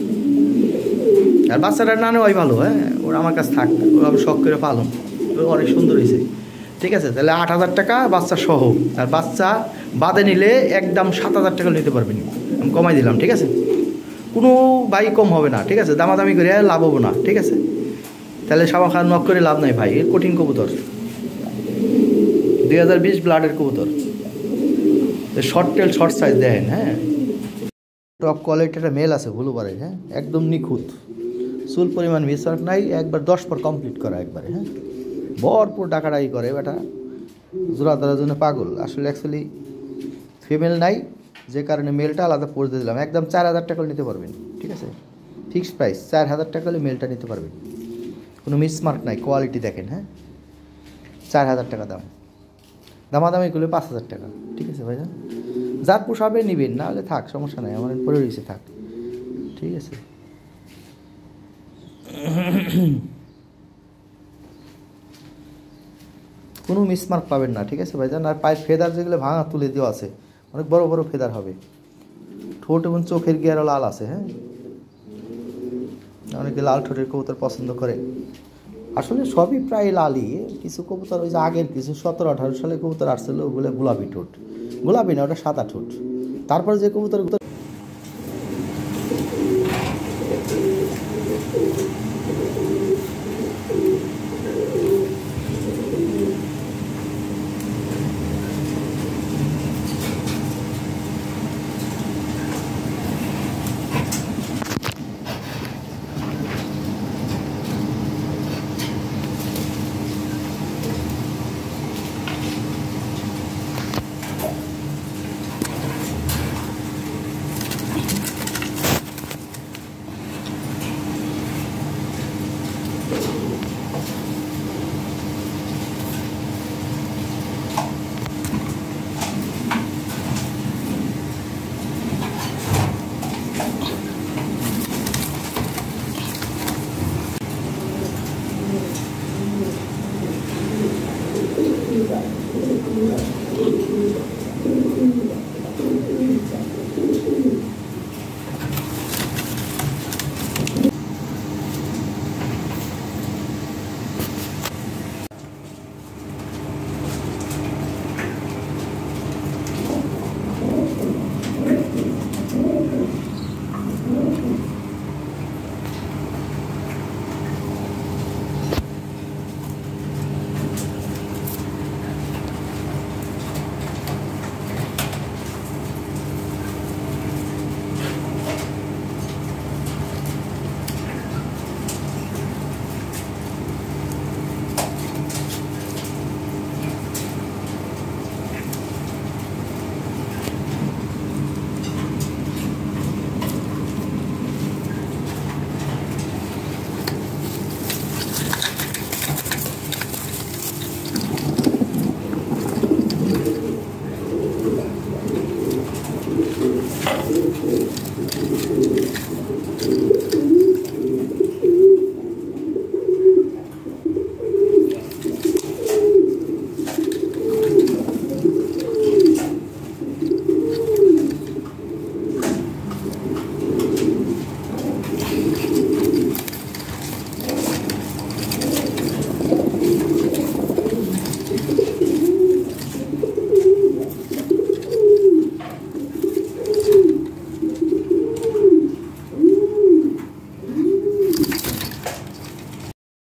আর বাচ্চাটা না নেওয়াই ভালো, হ্যাঁ, ওরা আমার কাছে থাক, ওরা আমি শখ করে পালন, অনেক সুন্দর হয়েছে, ঠিক আছে। তাহলে 8,000 টাকা বাচ্চা সহ, আর বাচ্চা বাদে নিলে একদম 7,000 টাকা নিতে পারবেন, আমি কমাই দিলাম, ঠিক আছে। কোনো ভাই কম হবে না, ঠিক আছে, দামাদামি করে লাভ হবো না, ঠিক আছে। তাহলে সাবা খান নক করে লাভ নাই ভাই, এর কঠিন কবুতর 2020 ব্লাডের কবুতর, শর্ট টেল শর্ট সাইজ দেখেন। হ্যাঁ, টপ কোয়ালিটির মেল আছে ব্লু বারের। হ্যাঁ, একদম নিখুঁত, চুল পরিমাণ মিসমার্ক নাই, একবার 10 পর কমপ্লিট করা একবারে। হ্যাঁ, ভরপুর ডাকাডাকি করে বেটা, জোড়া ধরার জন্য পাগল। আসলে অ্যাকচুয়ালি ফিমেল নাই, যে কারণে মেলটা আলাদা পড়তে দিলাম। একদম 4000 টাকা নিতে পারবেন, ঠিক আছে, ফিক্সড প্রাইস 4000 টাকা হলে মেলটা নিতে পারবেন, কোনো মিসমার্ক নাই, কোয়ালিটি দেখেন। হ্যাঁ, 4000 টাকা দাম, দামাদামি করলে 5000 টাকা, ঠিক আছে ভাইজান। যার পোষাবে নেবেন, না হলে থাক, সমস্যা নাই, আমার পরে রয়েছে থাক, ঠিক আছে। কোনো মিসমার্ক পাবেন না, ঠিক আছে ভাইজান। আর পায়ের ফেদার যেগুলো ভাঙা তুলে দেওয়া আছে, অনেক বড় বড় ফেদার হবে। ঠোঁট এবং চোখের গিয়ারও লাল আছে। হ্যাঁ, অনেকে লাল ঠোঁটের কবুতর পছন্দ করে। আসলে সবই প্রায় লালই, কিছু কবুতর ওই যে আগের কিছু 17-18 সালে কবুতর আসছিল, ওগুলো গোলাপি ঠোঁট, গোলাপি না, ওটা সাদা ঠোঁট। তারপর যে কবুতর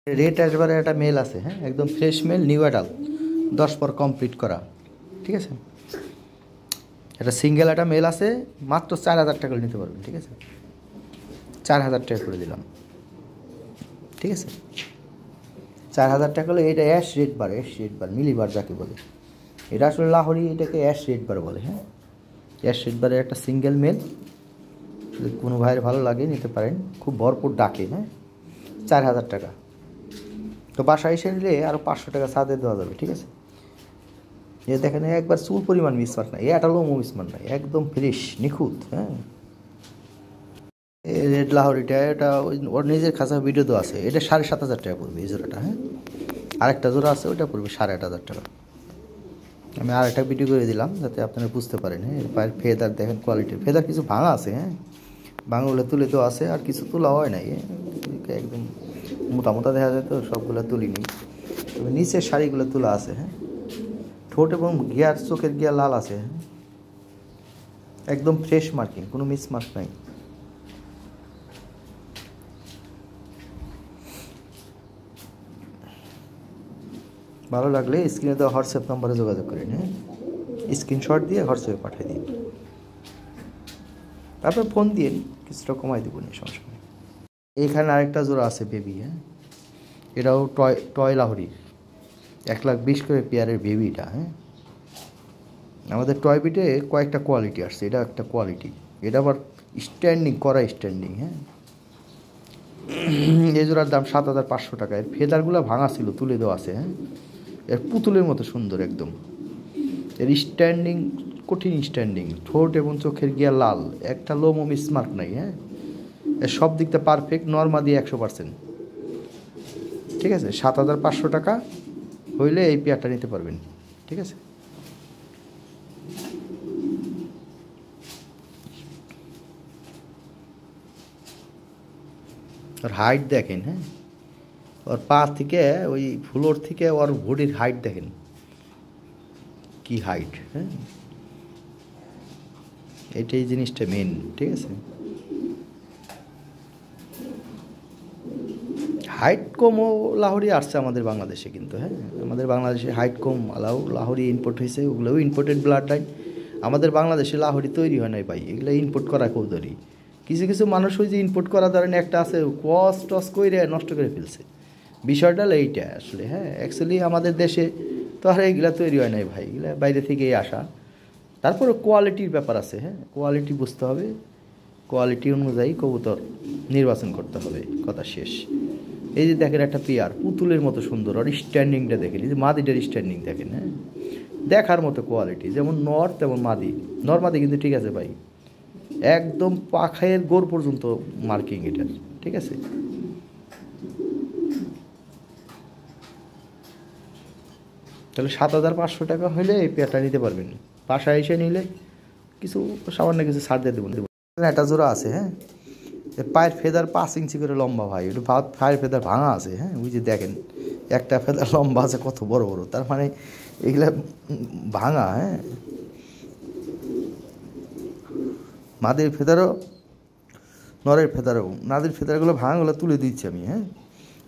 রেড অ্যাশবারের একটা মেল আছে। হ্যাঁ, একদম ফ্রেশ মেল, নিউ অ্যাডাল, 10 পর কমপ্লিট করা, ঠিক আছে। এটা সিঙ্গেল একটা মেল আছে, মাত্র 4000 টাকা নিতে পারবেন, ঠিক আছে, 4000 টাকা করে দিলাম, ঠিক আছে। 4000 টাকা হলে এটা ash red bar, ash red bar, millibar যাকে বলে, এটা আসলে লাহোরি, এটাকে অ্যাশ রেড বার বলে। হ্যাঁ, অ্যাশ রেড বারের একটা সিঙ্গেল মেল, যদি কোনো ভাইয়ের ভালো লাগে নিতে পারেন, খুব ভরপুর ডাকে। হ্যাঁ, 4000 টাকা। তো বাসায় এসে নিলে আরও 500 টাকা ছাড়ে দেওয়া যাবে, ঠিক আছে। এ দেখেন একবার চুল পরিমাণ মিসমার্ক নাই, এটা লোমও মিসমার্ক নাই, একদম ফ্রেশ নিখুঁত। হ্যাঁ, রেড লাহোরিটা, এটা ওর নিজের খাঁচা ভিডিও তো আছে, এটা 7500 টাকা পড়বে এই জোড়াটা। হ্যাঁ, আরেকটা জোড়া আছে, ওইটা পড়বে 8500 টাকা। আমি আরেকটা ভিডিও করে দিলাম যাতে আপনারা বুঝতে পারেন। হ্যাঁ, পায়ের ফেদার দেখেন, কোয়ালিটির ফেদার কিছু ভাঙা আছে। হ্যাঁ, ভাঙাগুলো তুলে দেওয়া আছে, আর কিছু তোলা হয় নাই, একদম মোটা মোটা দেখা যায়, তো সবগুলো তুলিনি, তবে নিচের শাড়িগুলো তোলা আছে। হ্যাঁ, ঠোঁট এবং গিয়ার, চোখের গিয়ার লাল আছে। হ্যাঁ, একদম ফ্রেশ মার্কিং, কোনো মিসমার্ক নাই। ভালো লাগলে স্ক্রিনে দেওয়া হোয়াটসঅ্যাপ নম্বরে যোগাযোগ করেন, হ্যাঁ, স্ক্রিনশট দিয়ে হোয়াটসঅ্যাপে পাঠিয়ে দিন, তারপর ফোন দিন, কিছুটা কমাই দেবো না, সমস্যা নেই। এইখানে আরেকটা জোড়া আছে বেবি, হ্যাঁ, এটাও টয় লাহোরি, 1,20,000 করে পেয়ারের বেবিটা। হ্যাঁ, আমাদের টয় বিটে কয়েকটা কোয়ালিটি আসছে, এটা একটা কোয়ালিটি, এটা আবার স্ট্যান্ডিং করা স্ট্যান্ডিং। হ্যাঁ, এই জোড়ার দাম 7,500 টাকা। এর ফেদারগুলো ভাঙা ছিল, তুলে দেওয়া আছে। হ্যাঁ, এর পুতুলের মতো সুন্দর একদম। এর স্ট্যান্ডিং কঠিন স্ট্যান্ডিং, ঠোঁট এবং চোখের গিয়া লাল, একটা লোমও মিসমার্ক নাই। হ্যাঁ, এর সব দিকটা পারফেক্ট, নর্মা দিয়ে 100%। ঠিক আছে, 7,500 টাকা হইলে এই পেয়ারটা নিতে পারবেন। ঠিক আছে, ওর হাইট দেখেন। হ্যাঁ, ওর পা থেকে ওই ফ্লোর থেকে ওর বডির হাইট দেখেন কি হাইট। হ্যাঁ, এটাই জিনিসটা মেন। ঠিক আছে, হাইট কমও লাহোরি আসছে আমাদের বাংলাদেশে কিন্তু। হ্যাঁ, আমাদের বাংলাদেশে হাইট কম লাহোরি ইম্পোর্ট হয়েছে, ওগুলোও ইম্পোর্টেড ব্লাড লাইন। আমাদের বাংলাদেশে লাহোরি তৈরি হয় নাই ভাই, এগুলো ইম্পোর্ট করা কৌদরি। কিছু কিছু মানুষ ওই যে ইম্পোর্ট করা ধরেন একটা আছে কস টস করে নষ্ট করে ফেলছে, বিষয়টা এইটা আসলে। হ্যাঁ, অ্যাকচুয়ালি আমাদের দেশে তো আর এইগুলা তৈরি হয় নাই ভাই, এগুলা বাইরে থেকেই আসা। তারপরে কোয়ালিটির ব্যাপার আছে। হ্যাঁ, কোয়ালিটি বুঝতে হবে, কোয়ালিটি অনুযায়ী কবুতর নির্বাচন করতে হবে, কথা শেষ। এই যে দেখেন একটা পেয়ার পুতুলের মতো সুন্দর, আর স্ট্যান্ডিংটা দেখেন, এই যে মাদিটার স্ট্যান্ডিং দেখেন। হ্যাঁ, দেখার মতো কোয়ালিটি, যেমন নর তেমন মাদি। নর মাদি কিন্তু ঠিক আছে ভাই, একদম পাখায়ের গোড় পর্যন্ত মার্কিং এটার। ঠিক আছে, তাহলে 7,500 টাকা হলে এই পেয়ারটা নিতে পারবেন। বাসায় এসে নিলে কিছু সামান্য কিছু ছাড় দিয়ে দেবেন। একটা জোড়া আছে। হ্যাঁ, এর পায়ের ফেদার 5 ইঞ্চি করে লম্বা ভাই, একটু পায়ের ফেদার ভাঙা আছে। হ্যাঁ, ওই যে দেখেন একটা ফেদার লম্বা আছে কত বড় বড়, তার মানে এগুলা ভাঙা। হ্যাঁ, মাদের ফেদারও নরের ফেদারও, নাদের ফেদারগুলো ভাঙাগুলো তুলে দিচ্ছি আমি। হ্যাঁ,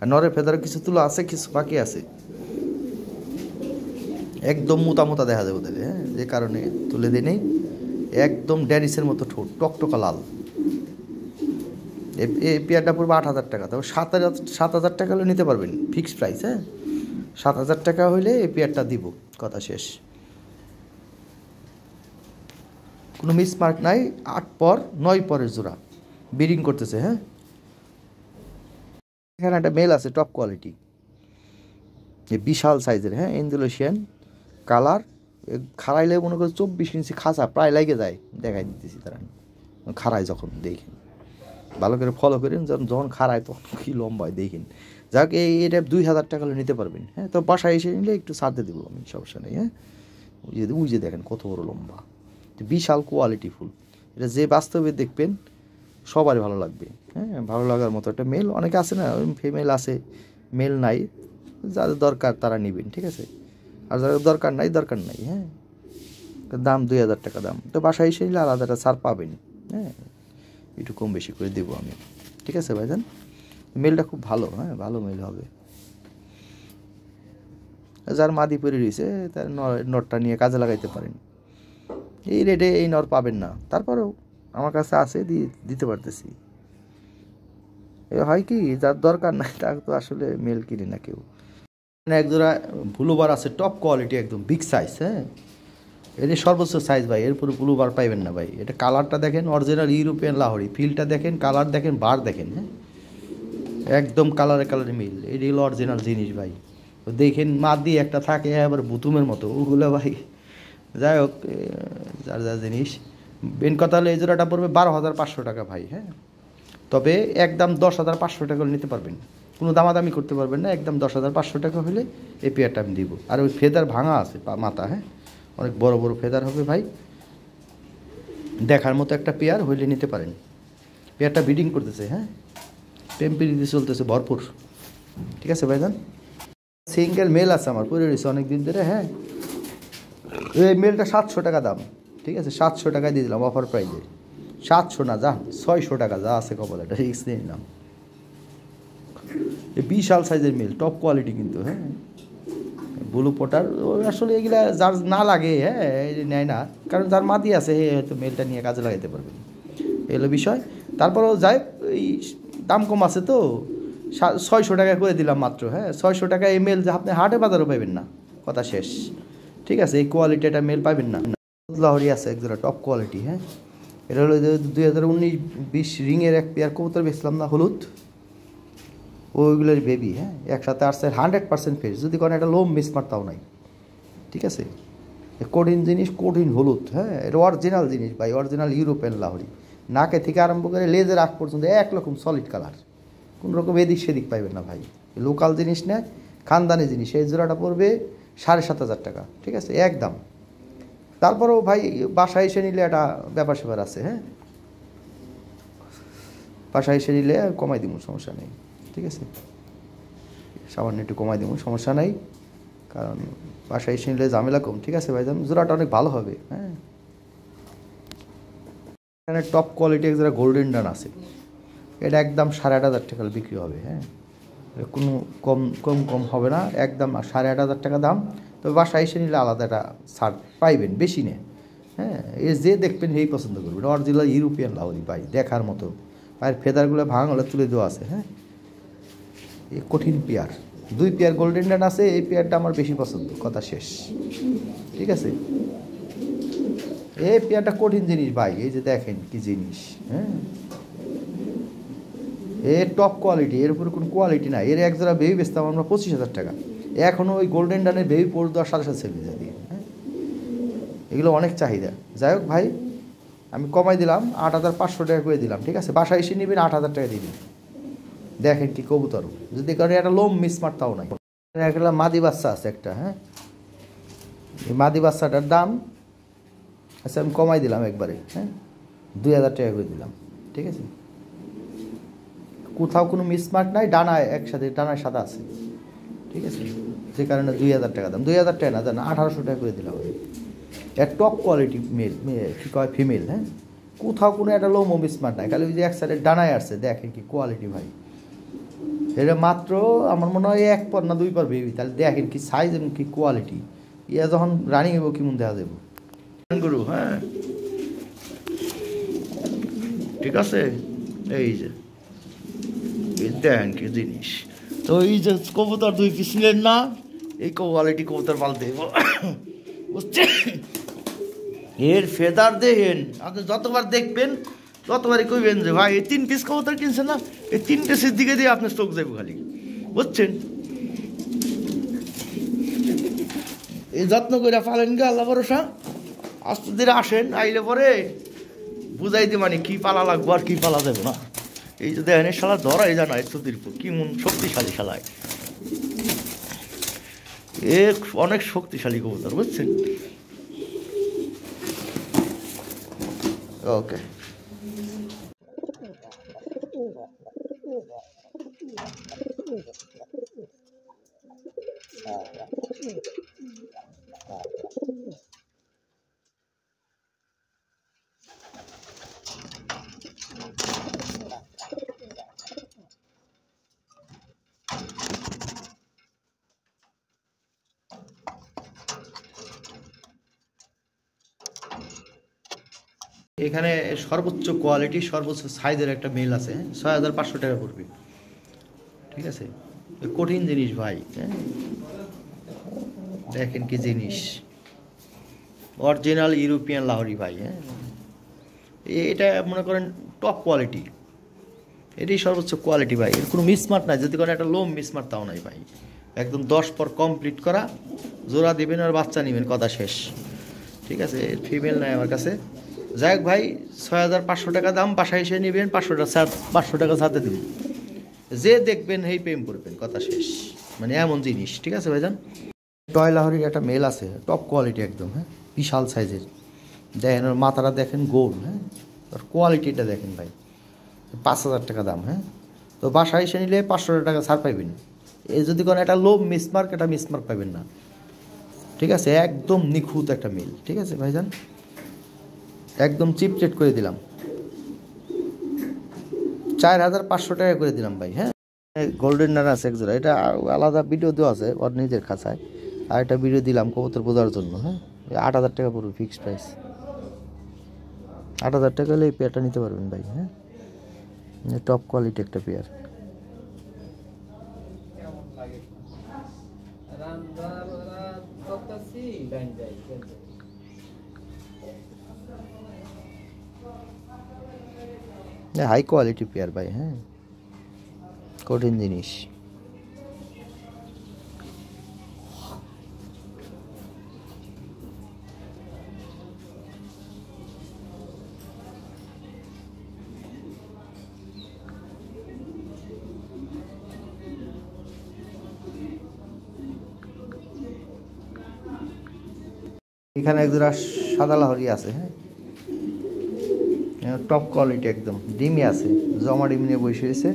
আর নরের ফেদারও কিছু তুলো আছে, কিছু বাকি আছে, একদম মোটা মোটা দেখা যাবে তাহলে। হ্যাঁ, যে কারণে তুলে দিই নেই, একদম ড্যানিসের মতো ঠোঁট, টকটকা লাল। এই পেয়ারটা পড়বে 8,000 টাকা, তবে 7,000 টাকা হলে নিতে পারবেন, ফিক্সড প্রাইস। হ্যাঁ, 7,000 টাকা হইলে এই পেয়ারটা দিব, কথা শেষ। কোনো মিসমার্ক নাই, 8 পর 9 পরের জোড়া ব্রিডিং করতেছে। হ্যাঁ, এখানে একটা মেল আছে টপ কোয়ালিটি, বিশাল সাইজের। হ্যাঁ, ইন্দোনেশিয়ান কালার, খাড়াইলে মনে করো 24 ইঞ্চি খাঁচা প্রায় লেগে যায়, দেখাই দিতেছি তারা খাড়ায় যখন দেখেন, ভালো করে ফলো করেন, যখন খাড়ায় তখন কী লম্বা হয় দেখেন। যাক, এটা 2,000 টাকা হলে নিতে পারবেন। হ্যাঁ, তো বাসায় এসে নিলে একটু ছাড়তে দেবো আমি, সমস্যা নেই। হ্যাঁ, ওই যে দেখেন কত বড় লম্বা, বিশাল কোয়ালিটি ফুল। এটা যে বাস্তবে দেখবেন সবারই ভালো লাগবে। হ্যাঁ, ভালো লাগার মতো একটা মেল। অনেকে আছে না, ফিমেল আছে মেল নাই, যাদের দরকার তারা নেবেন। ঠিক আছে, আর যাদের দরকার নাই। হ্যাঁ, দাম 2,000 টাকা দাম, তো বাসায় এসে নিলে আলাদা একটা ছাড় পাবেন। হ্যাঁ, একটু কম বেশি করে দেবো আমি। ঠিক আছে ভাইজান, মেলটা খুব ভালো। হ্যাঁ, ভালো মেল হবে। যার মাদি পরে রয়েছে তার নটটা নিয়ে কাজে লাগাইতে পারেন। এই রেটে এই নর পাবেন না, তারপরেও আমার কাছে আছে, দিতে পারতেছি। হয় কি, যার দরকার নাই তার তো আসলে মেল কিনে না কেউ। একজোড়া ব্লুবার আছে টপ কোয়ালিটি, একদম বিগ সাইজ। হ্যাঁ, এটা সর্বোচ্চ সাইজ ভাই, এরপরে ব্লুবার পাইবেন না ভাই। এটা কালারটা দেখেন, অরিজিনাল ইউরোপিয়ান লাহোরি, ফিলটা দেখেন, কালার দেখেন, বার দেখেন। হ্যাঁ, একদম কালারে মিল, এটি হলো অরিজিনাল জিনিস ভাই। দেখেন মাদি একটা থাকে আবার বুতুমের মতো, ওগুলো ভাই যাই হোক, যার জিনিস। মেন কথা হলো এই জোড়াটা পড়বে 12,500 টাকা ভাই। হ্যাঁ, তবে একদম 10,500 টাকা নিতে পারবেন, কোনো দামাদামি করতে পারবেন না, একদম 10,500 টাকা হলে এই পেয়ারটা আমি দিব। আর ওই ফেদার ভাঙা আছে মাথা। হ্যাঁ, অনেক বড় বড় ফেদার হবে ভাই, দেখার মতো একটা পেয়ার হইলে নিতে পারেন। পেয়ারটা ব্রিডিং করতেছে। হ্যাঁ, টেম্পারেচার চলতেছে ভরপুর। ঠিক আছে ভাইজান, সিঙ্গেল মেল আছে আমার পরে রয়েছে অনেক দিন ধরে। হ্যাঁ, এই মেলটা 700 টাকা দাম। ঠিক আছে, 700 টাকায় দিয়ে দিলাম অফার প্রাইজে। 700 না, যা 600 টাকা যা আছে কপাল, এটা রিক্স নিয়ে নিলাম। বিশাল সাইজের মেল, টপ কোয়ালিটি কিন্তু। হ্যাঁ, ব্লু পটার আসলে এগুলা যার না লাগে হ্যাঁ নেয় না, কারণ যার মাদি আছে হয়তো মেলটা নিয়ে কাজে লাগাইতে পারবে, এগুলো বিষয়। তারপরেও যাই এই দাম কম আছে তো 600 টাকা করে দিলাম মাত্র, হ্যাঁ 600 টাকা এই মেল যা আপনি হাটে বাজারও পাবেন না, কথা শেষ। ঠিক আছে, এই কোয়ালিটি একটা মেল পাবেন না। লাহোরি আছে একজোড়া টপ কোয়ালিটি, হ্যাঁ এটা হলো 2019-20 রিংয়ের এক পেয়ার কবুতর বেচলাম না, হলুদ, ওইগুলোর বেবি, হ্যাঁ একসাথে আসছে 100% ফেস, যদি কোনো একটা লোম মিস মারতাও নাই। ঠিক আছে, কঠিন জিনিস, কঠিন হলুদ, হ্যাঁ এটা অরিজিনাল জিনিস ভাই, অরিজিনাল ইউরোপিয়ান লাহোরি, নাকে থেকে আরম্ভ করে লেজের আগ পর্যন্ত একরকম সলিড কালার, কোনো রকম এদিক সেদিক পাইবেন না ভাই, লোকাল জিনিস না, খানদানি জিনিস। এই জোড়াটা পড়বে 7,500 টাকা, ঠিক আছে একদম। তারপরেও ভাই বাসায় এসে নিলে একটা ব্যাপার স্যাপার আছে, হ্যাঁ বাসায় এসে নিলে কমাই দিব, সমস্যা নেই, ঠিক আছে সামান্য একটু কমাই দিব, সমস্যা নাই, কারণ বাসায় এসে নিলে ঝামেলা কম। ঠিক আছে ভাইজান, জোড়াটা অনেক ভালো হবে, হ্যাঁ এখানে টপ কোয়ালিটি এক যারা গোল্ডেন ডান আছে, এটা একদম 8,500 টাকা বিক্রি হবে, হ্যাঁ কোনো কম কম কম হবে না, একদম 8,500 টাকা দাম। তবে বাসায় এসে নিলে আলাদা একটা ছাড় পাইবেন, বেশি নেই, হ্যাঁ এ যে দেখবেন সেই পছন্দ করবেন, অরিজিনাল ইউরোপিয়ান লাহোরি ভাই, দেখার মতো, পায়ের ফেদারগুলো ভাঙলে তুলে দেওয়া আছে, হ্যাঁ এই কঠিন পেয়ার, 2 পেয়ার গোল্ডেন ডান আছে, এই পেয়ারটা আমার বেশি পছন্দ, কথা শেষ। ঠিক আছে, এই পেয়ারটা কঠিন জিনিস ভাই, এই যে দেখেন কি জিনিস, হ্যাঁ এর টপ কোয়ালিটি, এর উপরে কোনো কোয়ালিটি নাই। এর এক জোড়া বেবি বেচতাম আমরা 25,000 টাকা, এখনও ওই গোল্ডেন ডানের বেবি পড়ে দেওয়ার সাথে সাথে সেল হয়ে দিয়ে, হ্যাঁ এগুলো অনেক চাহিদা। যাই হোক ভাই, আমি কমাই দিলাম, 8,500 টাকা করে দিলাম, ঠিক আছে বাসায় এসে নেবেন 8,000 টাকা দিবেন। দেখেন কি কবুতর, যদি কারণ একটা লোম মিস মারতাও নাই। একটা মাদি বাচ্চা আছে একটা, হ্যাঁ এই মাদি বাচ্চাটার দাম আচ্ছা আমি কমাই দিলাম একবারে, হ্যাঁ 2,000 টাকা করে দিলাম, ঠিক আছে কোথাও কোনো মিসমার্ক নাই, ডানায় একসাথে ডানায় সাদা আছে, ঠিক আছে যে কারণে 2,000 টাকা দাম, 2,000 টাকা না জান 1,800 টাকা করে দিলাম। এর টপ কোয়ালিটি মেল, কী কয় ফিমেল, হ্যাঁ কোথাও কোনো একটা লোমো মিসমার্ক নাই, খালি ওই যে এক সাইডে ডানায় আসছে, দেখেন কি কোয়ালিটি ভাই, এটা মাত্র আমার মনে হয় 1 পর না 2 পর বেবি, তাহলে দেখেন কি সাইজ এবং কি কোয়ালিটি, ইয়া যখন রানিং হবো কেমন দেখা যাবো গুরু, হ্যাঁ ঠিক আছে এই যে দেখেন কি জিনিস। তো এই যে কবুতর 2 পিস নিলেন না, এই কোয়ালিটি কবুতর পালতে বুঝছেন, এর ফেদার দেখেন, আপনি যতবার দেখবেন ততবারই কইবেন যে ভাই এই 3 পিস কবুতর কিনছেন না, এই 3 পিসের দিকে দিয়ে আপনার চোখ যাবো খালি, বুঝছেন এই যত্ন করে পালেন গে আল্লাহ ভরসা, আস্তে ধীরে আসেন, আইলে পরে বুঝাইতে মানে কি পালা লাগবো আর কি পালা যাবো না। এই যে দেখেন এই শালা ধরাই জানা চুতির কি মন শক্তিশালী শালায়, এ অনেক শক্তিশালী কবুতর, বুঝছেন ওকে। এখানে সর্বোচ্চ কোয়ালিটি সর্বোচ্চ সাইজের একটা মেল আছে, 6,500 টাকা পড়বে, ঠিক আছে কঠিন জিনিস ভাই, হ্যাঁ দেখেন কি জিনিস, অরিজিনাল ইউরোপিয়ান লাহোরি ভাই, হ্যাঁ এটা মনে করেন টপ কোয়ালিটি, এটাই সর্বোচ্চ কোয়ালিটি ভাই, এর কোনো মিসমার্ট নাই, যদি কোনো একটা লোম মিসমার্ট তাও নাই ভাই, একদম 10 পর কমপ্লিট করা, জোড়া দেবেন আর বাচ্চা নেবেন, কথা শেষ। ঠিক আছে ফিমেল নাই আমার কাছে। যাই হোক ভাই 6,500 টাকা দাম, বাসায় এসে নেবেন, 500 টাকা ছাড়তে দেবেন, যে দেখবেন এই প্রেম করবেন, কথা শেষ, মানে এমন জিনিস। ঠিক আছে ভাইজান, টয় লাহোরির একটা মেল আছে টপ কোয়ালিটি একদম, হ্যাঁ বিশাল সাইজের, দেখেন ওর মাথাটা দেখেন গোল, হ্যাঁ ওর কোয়ালিটিটা দেখেন ভাই, 5,000 টাকা দাম, হ্যাঁ তো বাসায় এসে নিলে 500 টাকা ছাড় পাইবেন, এই যদি কোনো একটা লোভ মিসমার্ক, একটা মিসমার্ক পাবেন না, ঠিক আছে একদম নিখুঁত একটা মেল। ঠিক আছে ভাইজান, একদম চিপ রেট করে দিলাম, 4,500 টাকা করে দিলাম ভাই, হ্যাঁ গোল্ডেন ডান আছে এক জোড়া, এটা আলাদা ভিডিও দেওয়া আছে ওর নিজের খাঁচায়, আর একটা ভিডিও দিলাম কবুতর বোঝার জন্য। হ্যাঁ, 8,000 টাকা পড়বে ফিক্সড প্রাইস। 8,000 টাকা হলে এই পেয়ারটা নিতে পারবেন ভাই। হ্যাঁ, টপ কোয়ালিটি একটা পেয়ার। হাই কোয়ালিটি পেয়ার ভাই। হ্যাঁ, কঠিন জিনিস। এখানে একজোড়া সাদা লাহরি আছে। হ্যাঁ, টপ কোয়ালিটি একদম, ডিমই আছে, জমা ডিম নিয়ে বসে রয়েছে,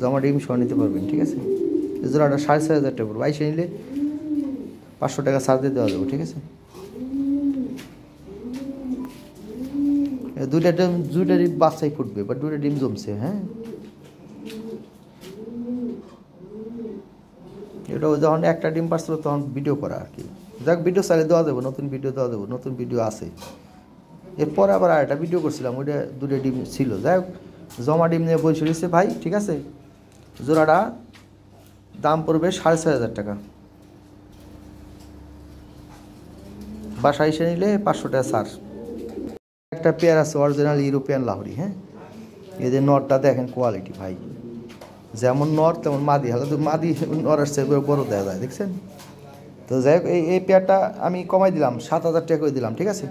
জমা ডিম সহ নিতে পারবেন। ঠিক আছে, জোড়াটা 6,500 টাকা পড়বে। 22 নিলে 500 টাকা ছাড় দিয়ে দেওয়া যাবে। ঠিক আছে, দুইটা ডিম বাচ্চাই ফুটবে, বা দুইটা ডিম জমছে। হ্যাঁ, এটা যখন একটা ডিম পাচ্ছিল তখন ভিডিও করা আর কি। যাক, ভিডিও চালিয়ে দেওয়া যাবে, নতুন ভিডিও দেওয়া যাবে, নতুন ভিডিও আছে। এরপরে আবার আরেকটা ভিডিও করছিলাম, ওইটা দুটো ডিম ছিল। যাই হোক, জমা ডিম নিয়ে বই চলেছে ভাই। ঠিক আছে, জোড়াটা দাম পড়বে 6,500 টাকা। বাসায় এসে নিলে 500 টাকা ছাড়। একটা পেয়ার আছে অরিজিনাল ইউরোপিয়ান লাহরি। হ্যাঁ, এদের নরটা দেখেন কোয়ালিটি ভাই, যেমন নর তেমন মাদি। হয়তো মাদি নরের চেয়ে বড় দেওয়া যায়, দেখছেন তো। যাই হোক, এই পেয়ারটা আমি কমাই দিলাম, 7,000 টাকা করে দিলাম। ঠিক আছে,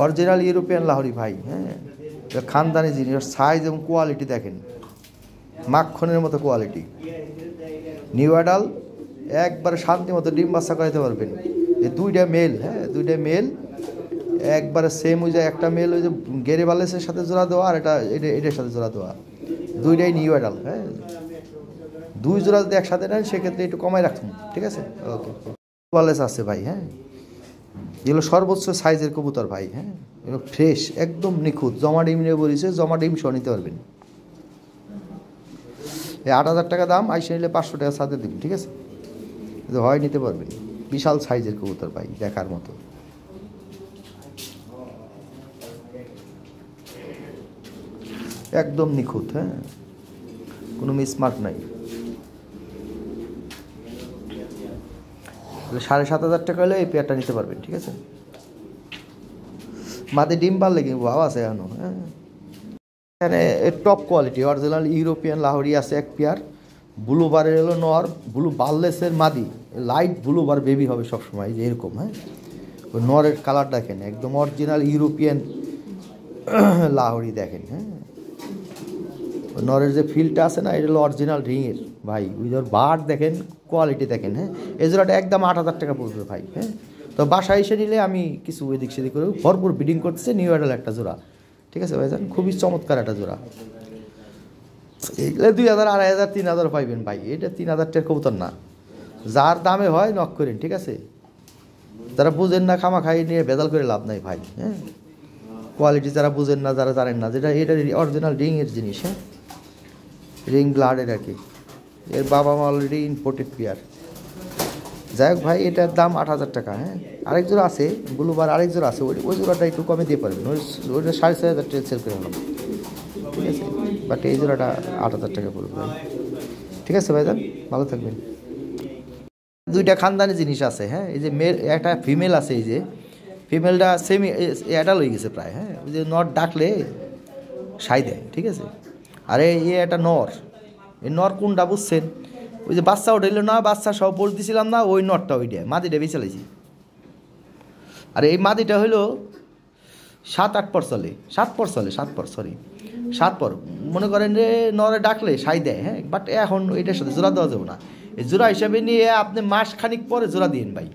অরিজিনাল ইউরোপিয়ান লাহরি ভাই। হ্যাঁ, খানদানি জিনিস, সাইজ এবং কোয়ালিটি দেখেন, মাখনের মতো কোয়ালিটি। নিউ অ্যাডাল একবারে শান্তি মতো ডিম বাচ্চা করাইতে পারবেন। এই দুইটা মেল। হ্যাঁ, দুইটা মেল একবারে সেম। ওই যে একটা মেল ওই যে গেরে বালেসের সাথে জোড়া দেওয়া, আর এটার সাথে জোড়া দেওয়া, দুইটাই নিউ অ্যাডাল। হ্যাঁ, দুই জোড়া যদি একসাথে নেন সেক্ষেত্রে একটু কমাই রাখুন। ঠিক আছে, ওকে। বালেস আছে ভাই। হ্যাঁ, এগুলো সর্বোচ্চ সাইজের কবুতর ভাই। হ্যাঁ, এগুলো ফ্রেশ একদম নিখুঁত, জমা ডিম নিয়ে বলেছে, জমা ডিম সহ নিতে পারবেন। এই 8,000 টাকা দাম, আইসে নিলে 500 টাকা সাথে দিন। ঠিক আছে, হয় নিতে পারবেন। বিশাল সাইজের কবুতর ভাই, দেখার মতো। একদম নিখুঁত। হ্যাঁ, কোনো মিসমার্ক নাই। 7,500 টাকা হলে এই পেয়ারটা নিতে পারবেন। ঠিক আছে, মাঝে ডিম পারলে কিন্তু ভাব আছে এখনো। হ্যাঁ, এখানে top quality original European Lahiri আছে এক পেয়ার। ব্লু বারের হলো নর, ব্লু বারলেসের মাদি, লাইট ব্লু বার বেবি হবে সবসময়, যে এরকম। হ্যাঁ, ওই নরের কালার দেখেন, একদম অরিজিনাল ইউরোপিয়ান লাহরি দেখেন। হ্যাঁ, নরের যে ফিলটা আছে না, এটা হলো অরিজিনাল রিংয়ের ভাই। ওই ধর বার দেখেন, কোয়ালিটি দেখেন। হ্যাঁ, এই জোড়াটা একদম 8,000 টাকা পড়বে ভাই। হ্যাঁ, তো বাসায় এসে নিলে আমি কিছু এদিক সেদিক করে ভরপুর বিডিং করতেছে। নিউ অ্যাডাল একটা জোড়া। ঠিক আছে ভাইজান, খুবই চমৎকার একটা জোড়া। এগুলো 2,000, 2,500, 3,000 পাইবেন ভাই। এটা 3,000 টাকার কবুতর না, যার দামে হয় নক করেন। ঠিক আছে, যারা বুঝেন না খামা খাই নিয়ে ভেজাল করে লাভ নাই ভাই। হ্যাঁ, কোয়ালিটি যারা বুঝেন না, যারা জানেন না, যেটা এটা অরিজিনাল রিংয়ের জিনিস। হ্যাঁ, রিং ব্লাডের আর কি। এর বাবা মা অলরেডি ইম্পোর্টেড পেয়ার। যাই হোক ভাই, এটার দাম 8,000 টাকা। হ্যাঁ, আরেক জোড়া আছে ব্লুবার, আরেক জোড়া আছে, ওই জোড়াটা একটু কমে দিয়ে পারবেন। ওইটা 6,500 টাকা সেল করে নিলাম। ঠিক আছে, বাট এই জোড়াটা 8,000 টাকা পড়বে ভাই। ঠিক আছে ভাইজান, ভালো থাকবেন। দুইটা খানদানি জিনিস আছে। হ্যাঁ, এই যে মেল একটা ফিমেল আছে, এই যে ফিমেলটা সেমি অ্যাডাল হয়ে গেছে প্রায়। হ্যাঁ, ওই যে নর ডাকলে সাই দেয়। ঠিক আছে, আরে একটা নর, এই নর কোনটা বুঝছেন? ওই যে বাচ্চা উঠাইল না, বাচ্চা সব বল দিছিলাম না, ওই নরটা ওইটা মাদিটা বেঁচে লাইছি। আর এই মাদিটা হইলো 7-8 পর চলে, 7 পর চলে, 7 পর, সরি 7 পর। মনে করেন যে নরে ডাকলে সাই দেয়। হ্যাঁ, বাট এখন এটার সাথে জোড়া দেওয়া যাবে না। এই জোড়া হিসাবে নিয়ে আপনি মাস খানিক পরে জোড়া দিন ভাই।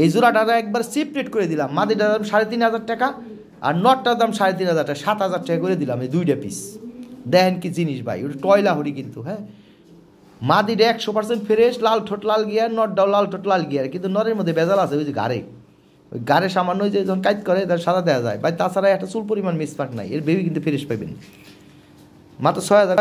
এই জোড়াটা একবার সিপ্রেট করে দিলাম। মাদিটার দাম 3,500 টাকা, আর নটটার দাম 3,500 টাকা, 7,000 টাকা করে দিলাম এই দুইটা পিস। দেখেন কি জিনিস ভাই, ওটা টয়লা হরি কিন্তু। হ্যাঁ, মাদিটা 100% ফ্রেশ, লাল ঠোঁট লাল গিয়ার, নটটাও লাল ঠোঁট লাল গিয়ার, কিন্তু নরের মধ্যে ভেজাল আছে ওই যে ঘাড়ে। ওই গাড়ে সামান্য যে যখন কাজ করে তার সাদা দেওয়া যায় ভাই, তাছাড়া একটা চুল পরিমাণ মিসমার্ক নাই। এর বেবি কিন্তু ফ্রেশ পাইবেন মাত্র 6,000।